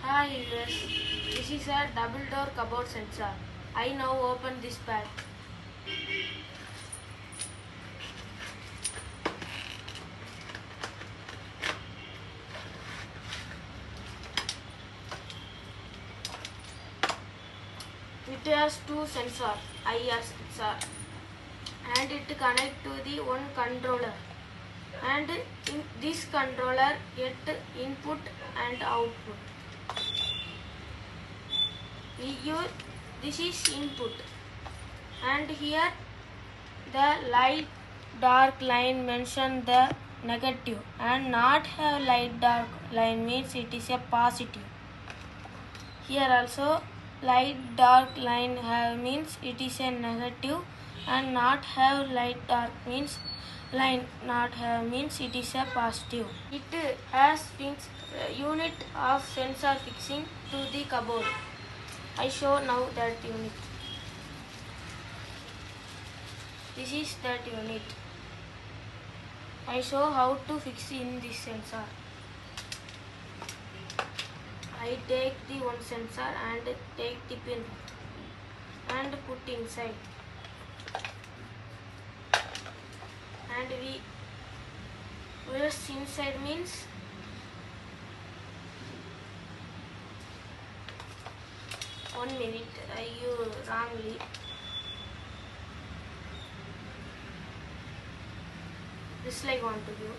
Hi viewers, this is a double door cupboard sensor. I now open this bag. It has two sensors, IR sensor, and it connect to the one controller. And in this controller get input and output. Here, this is input, and here the light dark line mention the negative, and not have light dark line means it is a positive. Here also light dark line have means it is a negative, and not have light dark means line not have means it is a positive. It has unit of sensor fixing to the cupboard. I show now that unit. This is that unit. I show how to fix in this sensor. I take the one sensor and take the pin and put inside. And we press inside means one minute. I use wrongly. This like want to do.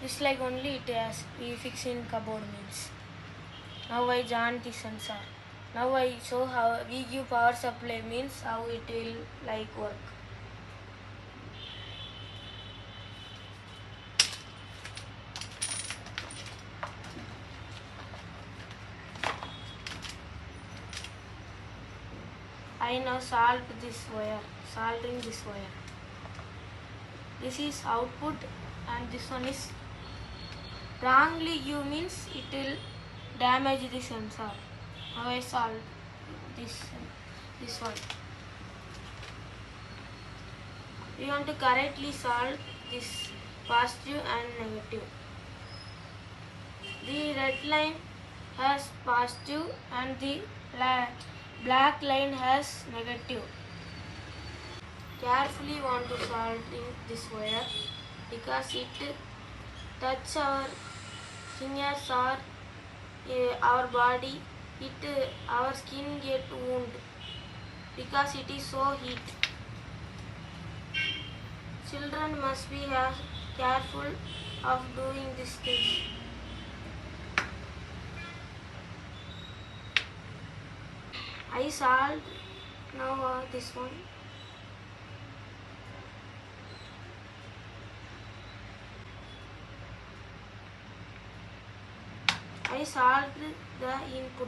This like only it has we fix in cupboard means. Now I join the sensor. Now I show how we give power supply means how it will like work. I now solve this wire, soldering this wire. This is output and this one is wrongly you means it will damage the sensor. Now I solve this one. We want to correctly solve this positive and negative. The red line has positive and the black line has negative. Carefully want to solve this wire because it touch our fingers or our body. Our skin get wound because it is so heat. Children must be careful of doing this thing. I solved now this one. I solved the input.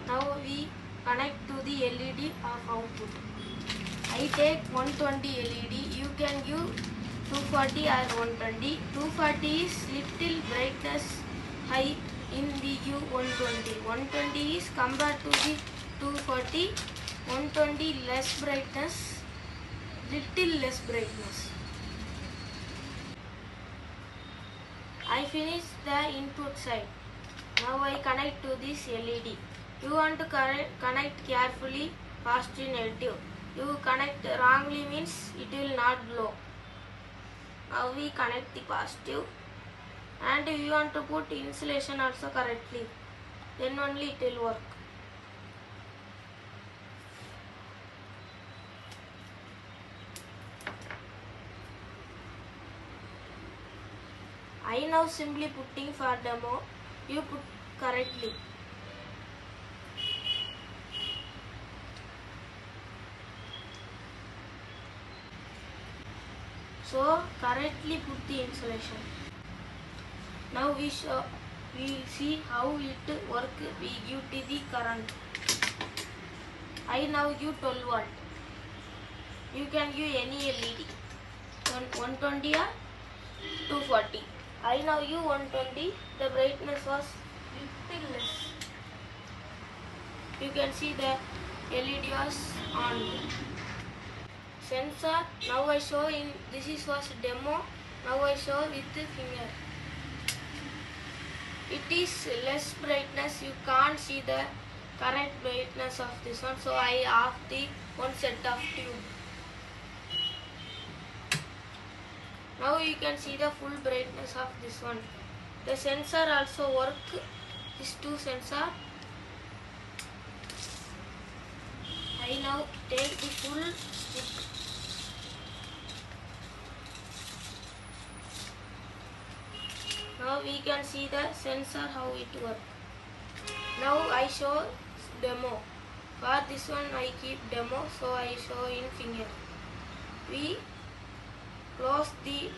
Now we connect to the LED of output. I take 120 LED. You can give 240 or 120. 240 is little brightness high in VU 120. 120 is compared to the 240. 120 less brightness, little less brightness. I finish the input side. Now I connect to this LED. You want to connect carefully, positive, negative. You connect wrongly means it will not glow. Now we connect the positive, and you want to put insulation also correctly. Then only it will work. I now simply putting for demo. You put correctly. So correctly put the insulation. Now we see how it work. We give to the current. I now give 12 volt. You can give any LED. 120 or 240. I now use 120. The brightness was little less. You can see the LED was on. Sensor. Now I show in this is was demo. Now I show with the finger. It is less brightness, you can't see the correct brightness of this one, so I off the one set of tube. Now you can see the full brightness of this one. The sensor also work, these two sensor. I now take the full stick. Now we can see the sensor how it work. Now I show demo. For this one I keep demo, so I show in finger. We close the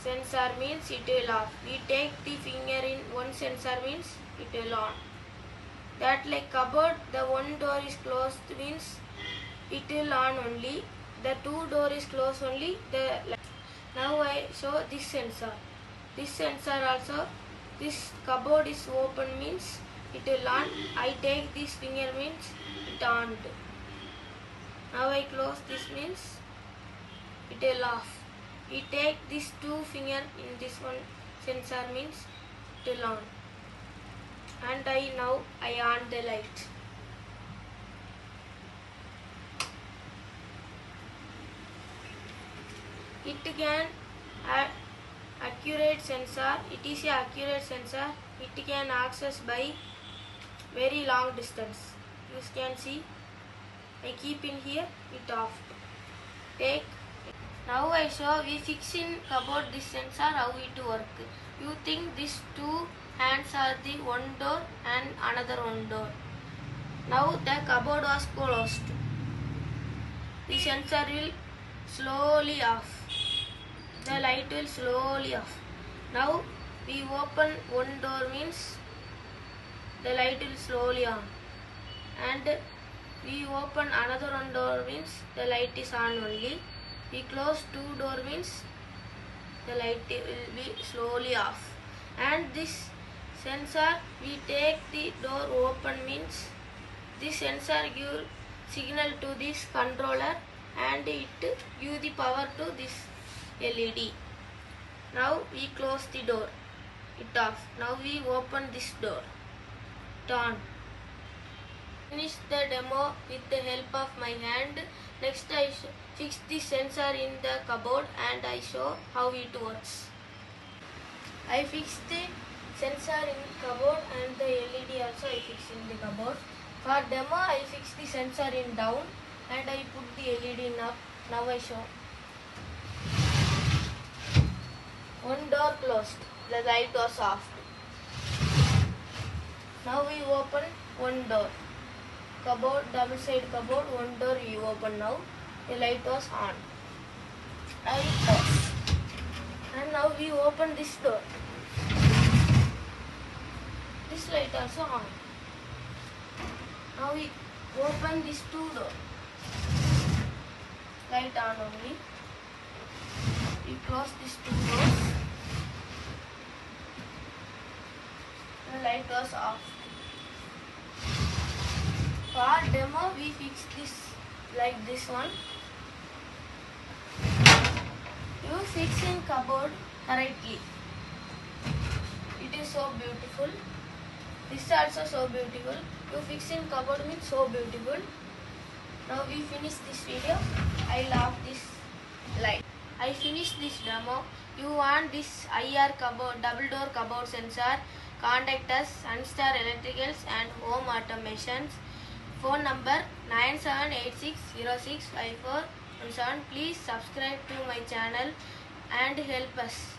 sensor means it will off. We take the finger in one sensor means it will on. That like cupboard, the one door is closed means it will on only. The two door is closed only. Now I show this sensor. This sensor also, this cupboard is open means it will on. I take this finger means it on. Now I close this means it will off. We take these two finger in this one sensor means it will on. And now I on the light. It can accurate sensor. It is a accurate sensor. It can access by very long distance. You can see. I keep in here. It off. Take. Now I show we fix in cupboard this sensor how it work. You think these two hands are the one door and another one door. Now the cupboard was closed. The sensor will slowly off. The light will slowly off. Now we open one door means the light will slowly on. And we open another one door means the light is on only. We close two door means the light will be slowly off. And this sensor, we take the door open means this sensor give signal to this controller and it give the power to this LED. Now we close the door, it off. Now we open this door, it on. Finish the demo with the help of my hand. Next I fix the sensor in the cupboard and I show how it works. I fix the sensor in cupboard and the LED also I fix in the cupboard. For demo I fix the sensor in down and I put the LED in up. Now I show. One door closed, the light was off. Now we open one door. Cupboard, double side cupboard, one door we open now. The light was on. I close. And now we open this door. This light also on. Now we open these two doors. Light on only. We close these two doors. The light was off. For demo we fix this like this one. You fix in cupboard correctly. It is so beautiful. This is also so beautiful. You fix in cupboard means so beautiful. Now we finish this video. I love this light. I finished this demo. You want this IR cupboard, double door cupboard sensor, contact us Sunstar Electricals and Home Automations. Phone number 9786065417. Please subscribe to my channel and help us.